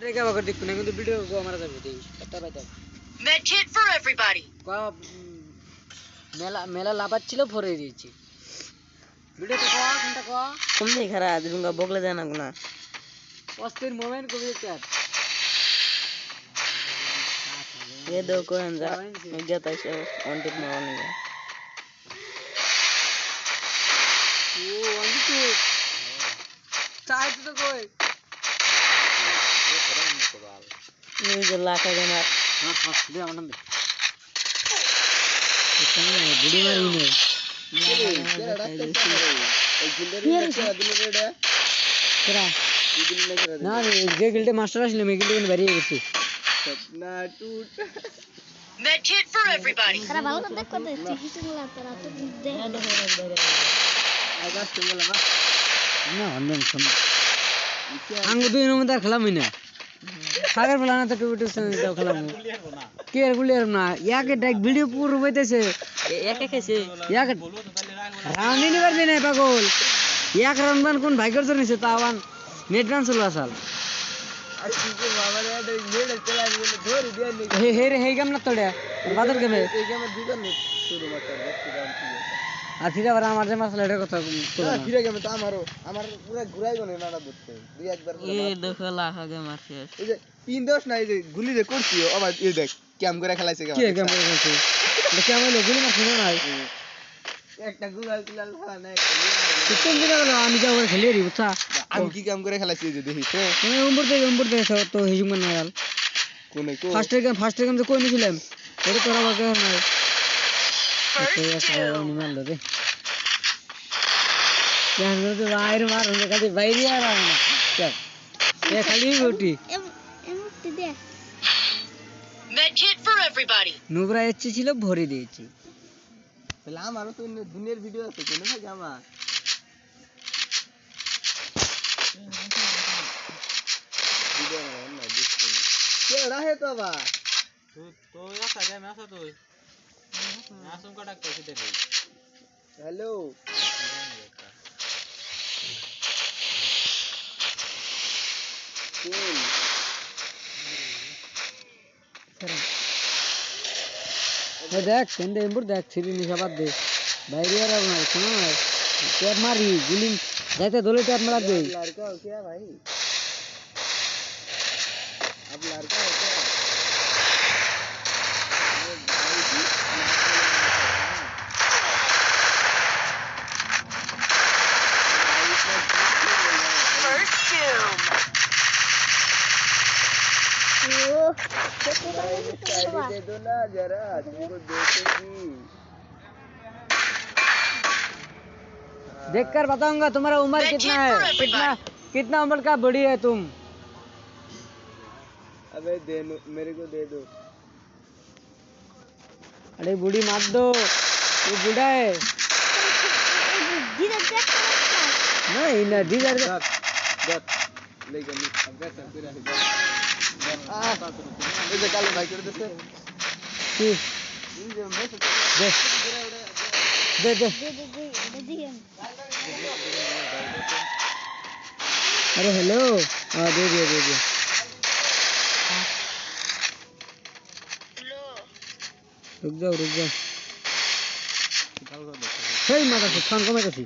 রেখে আবার দেখো না কিন্তু ভিডিও গো মারা যাবে দেই একটা বাইতে med kit for everybody কো মেলা মেলা লাপাচ্ছিল ভরে দিয়েছি ভিডিও তো কোনটা কো কমনি খারা দিলুঙ্গা বগলে দেনা গুনা অস্থির মোমেন্ট কবি একটা ये दो को अंजा मैं जाता है ऑन टिप मारने का ओ ऑन टिप चाय तो कोई ये जो लाका के मार हां हां दे हमन दे इतना बड़ी मारी ने ना जे गिल्डे मास्टर আসলে মে গিল্ডে বেরিয়ে গেছি না টুট med kit for everybody তারা ভালো তো দেখো দেখছি কিছু না তারা তো দেখ আগাস তুমি লাগা না অন্ধন শুন আঙ্গ দুই নম্বর খেলামই না সাগর বলা না তো টুটু দাও খেলাম কি আর গুলিয়ার না ইয়াকে ডাক ভিডিও পুরো হইতেছে একা খেছে ইয়াকে রাউন্ড নিবার দিন পাগল এক রাউন্ড বান কোন ভাইগর জনিছে তাওয়ান নেট রান চলো আসাল আজকে বাবারে নেট চালাই বলে ধরে দিয়ে নি হে হে রে হে গাম না তোড়া বাদর গেবে এই গেমে দুইটা নেট শুরু করতে দেখতে গাম কি আর ফিরে আবার আমার যে মাসলা এটার কথা না ফিরে গেমে তো আমার পুরো ঘুরাই গনে নাড়া ধরতে দুই একবার ये देखो लाका के मार से এই যে তিন দশ না এই যে গুলি যে করছি আবার এই দেখ ক্যাম করে খেলাইছে কি গেম করেছে এটা কেমন গুলি না শুনো না একটা গুলাল তুলাল খেলা নাই কোন দিন গেল আমি যাও করে খেলি রে বুঝছা আমি কি কাম করে খেলাইছি যে দেখিস তুমি উম্বর দে তো হিজুম না গেল কোনে কো ফার্স্ট গেম তো কই নিছিলাম এটা তোরা বাকে না মারলো রে জান তো বাইর মার হলে কাছে বাইরে আর না চল এ খালি গুটি এমটি দে med kit for everybody নুবরা এসেছি ছিল ভরে দিয়েছি তাহলে আমারও তো দুনিয়ার ভিডিও আছে কোনে থাকে আমার ভিডিও না দিচ্ছি কে রাহে তো বা तो ऐसा क्या मैं ऐसा तो मासूम का डॉक्टर किधर है हेलो कौन এ দেখ কেন্দ্রে এমবুর দেখ ছিলি নিশাবাদ দে বাইরে আর না শোনো না ট্যাপ মারি গুলি যাইতে দলে ট্যাপ মারা দে लड़का हो क्या भाई अब लड़का हो क्या first doom ओ साड़ी दे दो ना जरा तुमको देखेंगी देखकर बताऊंगा तुम्हारा उम्र कितना है कितना उम्र का बड़ी है तुम अबे दे मेरे को दे दो अरे बूढ़ी मार दो वो बूढ़ा है दिदा देख नहीं ना दीदार दत लेके नी अब कैसे पूरा है इसे काले भाई कर देते की इन जो मैं तो दे दे दे अरे हेलो हाँ दे दिया रुक जाओ सही माता से खान को मैं कैसी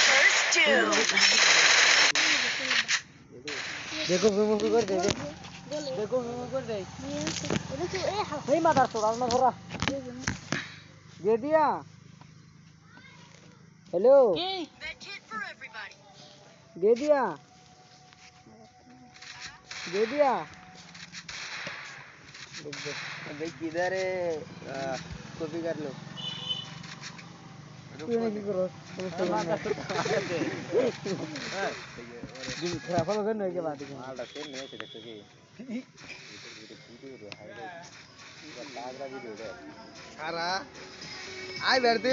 first doom देखो विमो कर दे देखो विमो कर दे सही माता तो रात में थोड़ा दे दिया hello med kit for everybody दे दिया अबे किधर है कॉपी कर लो तू ने की करो जिम खराब हो गए नहीं के बात की माल रखे नहीं से देखो कि लाग रहा वीडियो है सारा आय बैठते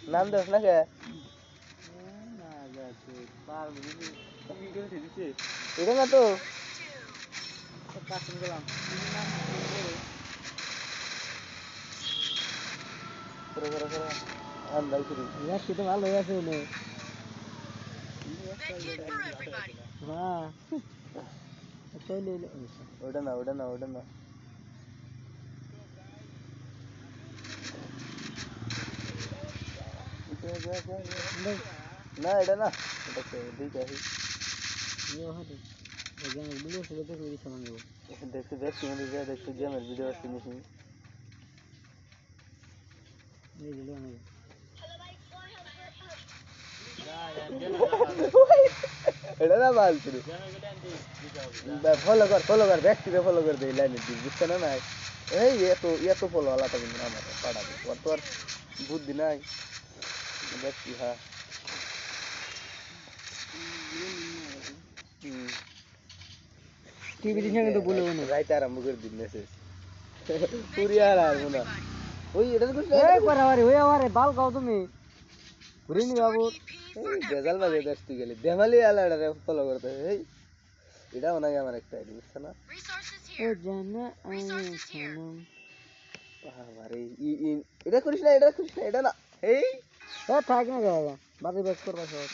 नाम दस ना क्या এটা না তো কাস্টম গেলাম করে আন্দাজ করি ইয়াসি তো ভালোই আছে নে হ্যাঁ কই লইলো ওটা না না এটা না এটা তো ঠিক আছে ইয়ে হতে এখানে ভিডিও শুরু থেকে দিতে মানবো দেখছি দেখছি গেমের ভিডিও আসছে নিছি এই দিলো না এটা না বাল শুরু ফলো কর ব্যক্তিকে ফলো করে দেই লাইনে দিই বুঝছ না নাই এই এত ফলো আলাদা কিন্তু আমার পাড়াবে ওর তো আর বুদ্ধি নাই ব্যক্তি হ্যাঁ টিভি দিছে কিন্তু বলে না রাইতে আরম্ভ করে দিন মেসেজ পুরিয়ার আর না ওই এটা তো এই পারাবারে ওই আমারে বাল গাও তুমি ঘুরিনি বাবু বেজাল বাজে দেখতে গেলে দেমালি আলাড়ারে ফলো করতে এই এটাও নাই আমার একটা আইডি বুঝছ না ও জানা সালাম আরে এটা করিস না এটা না এই এ থাক না গাওয়া বাকি ব্যাক করবা সব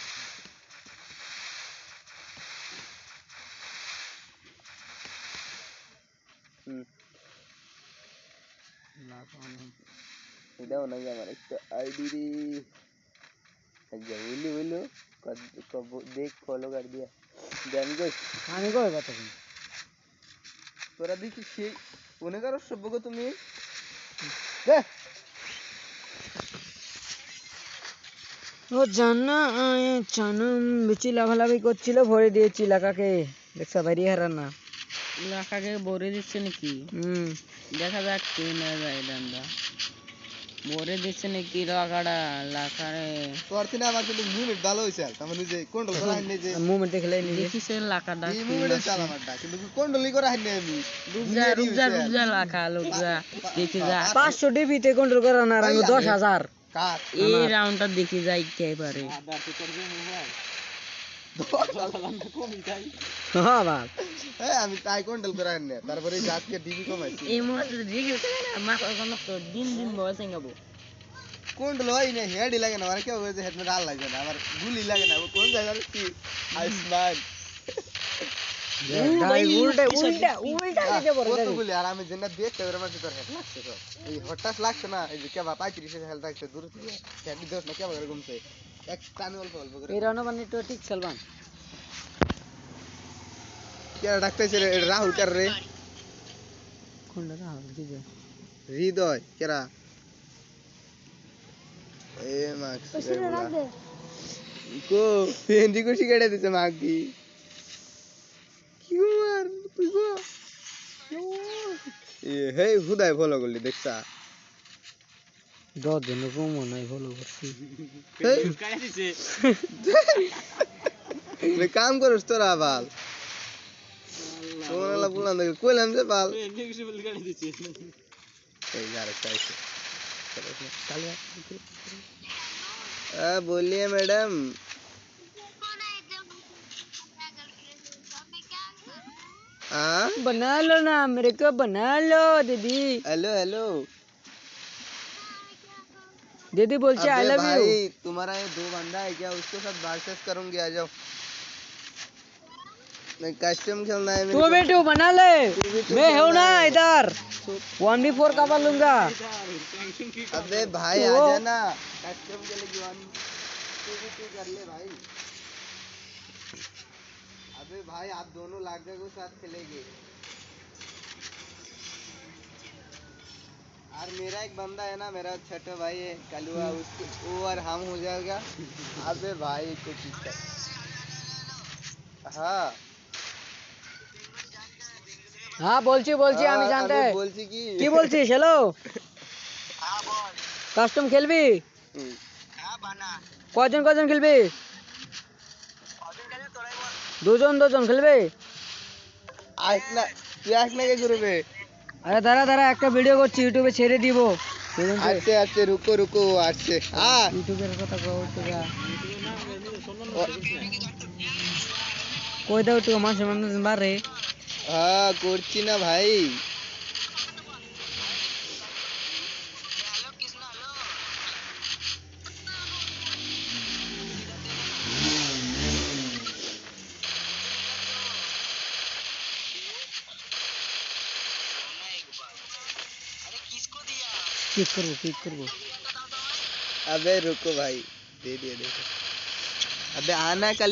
না এটাও নাই আমার একটা আইডি রে আচ্ছা বললো কব দেখ ফলো कर दिया জানি আমি কই কথা তুমি তোরা দেখি সেই মনে করো সভ্য তুমি দে ও জানা চানম বিচি লাভালাভি করছিল ভরে দিয়েছি লাকাকে দেখছা বাইরে হারা না লাখাকে ভরে দিচ্ছে নাকি দেখা যাক কে না যায় ডান্ডা ভরে দিচ্ছে নাকি লাখাটা লাখারে তোর তিনা আমার কিন্তু মুভমেন্ট ভালো হইছে তার মানে যে কন্ট্রোল করা হয়নি যে মুভমেন্ট দেখলে নিজে দেখিছে লাখাটা এই মুভমেন্ট চালা আমারটা কিন্তু কন্ট্রোলই করা হয়নি আমি রুজা লাখা লোকরা দেখি যা 500 ডিবিতে কন্ট্রোল করা না আর 10000 কাট এই রাউন্ডটা দেখি যাই একেবারে হ্যাঁ বাল হ্যাঁ আমি তাই কন্ট্রোল করা হয়নি তারপরে জাতকে ডিবি কমাইছি এই মুহূর্তে দেখি না মাথা কোনো তো দিন বয়স এঙ্গাবো কন্ট্রোল হয় না হেডই লাগে না আর কেউ যে হেড মে ডাল লাগে না আমার গুলি লাগে না কোন জায়গায় কি আইসমান উল্টা দিতে পারে কত গুলি আর আমি যেটা দেখতে ওর মধ্যে তোর হেড লাগছে তো এই হঠাৎ লাগছে না এই যে কেবা 35 এর হেড লাগছে দূর থেকে হেড দিছ না কেবা এরকম সে এক টানে অল্প করে এই রানো মানে তো ঠিক সালমান কে ডাকতেছে রে রাহুল কার রে কোনটা রাহুল কি যে হৃদয় কেরা এ মাক্স কো পেন্দি কুশি কেটে দিছে মাগি কি মার তুই গো এ হে হুদাই ফলো করলি দেখছা 10 জন কম নাই ফলো করছি কানে দিছে রে কাম করছ তোরা বাল ওনালা বুলান দেখে কইলাম যে বাল এমনি কিছু বলে কানে দিছে এই যারে চাইছে बोलिए मैडम हाँ बना लो ना मेरे को बना लो दीदी हेलो हेलो दीदी बोलছে आई लव यू भाई तुम्हारा ये दो बंदा है क्या उसके साथ बातचीत करूंगी आ जाओ मैं कस्टम खेलना है तू भी तू बना ले मैं हूं ना इधर 1v4 कवर लूंगा अबे भाई आ जाना कस्टम खेलेगी वन तू कर ले भाई अबे भाई आप दोनों लाग के साथ खेलेंगे और मेरा एक बंदा है ना मेरा छोटा भाई है कलुआ उसके वो और हम हो जाएगा अबे भाई कुछ हाँ हाँ বলছি আমি জানতে বলছি কি বলছিস হ্যালো কাস্টম খেলবি কয়জন খেলবি দুজন খেলবি তুই আস না কে করবে আরে দাঁড়া একটা ভিডিও করছি ইউটিউবে ছেড়ে দিব আচ্ছা রুকো আসছে ইউটিউবের কথা কইতে যা কই দাও তো মানুষ বারে হ্যাঁ করছি না ভাই। किक करबो अबे रुको भाई, दे दिया देखो। अबे आना कल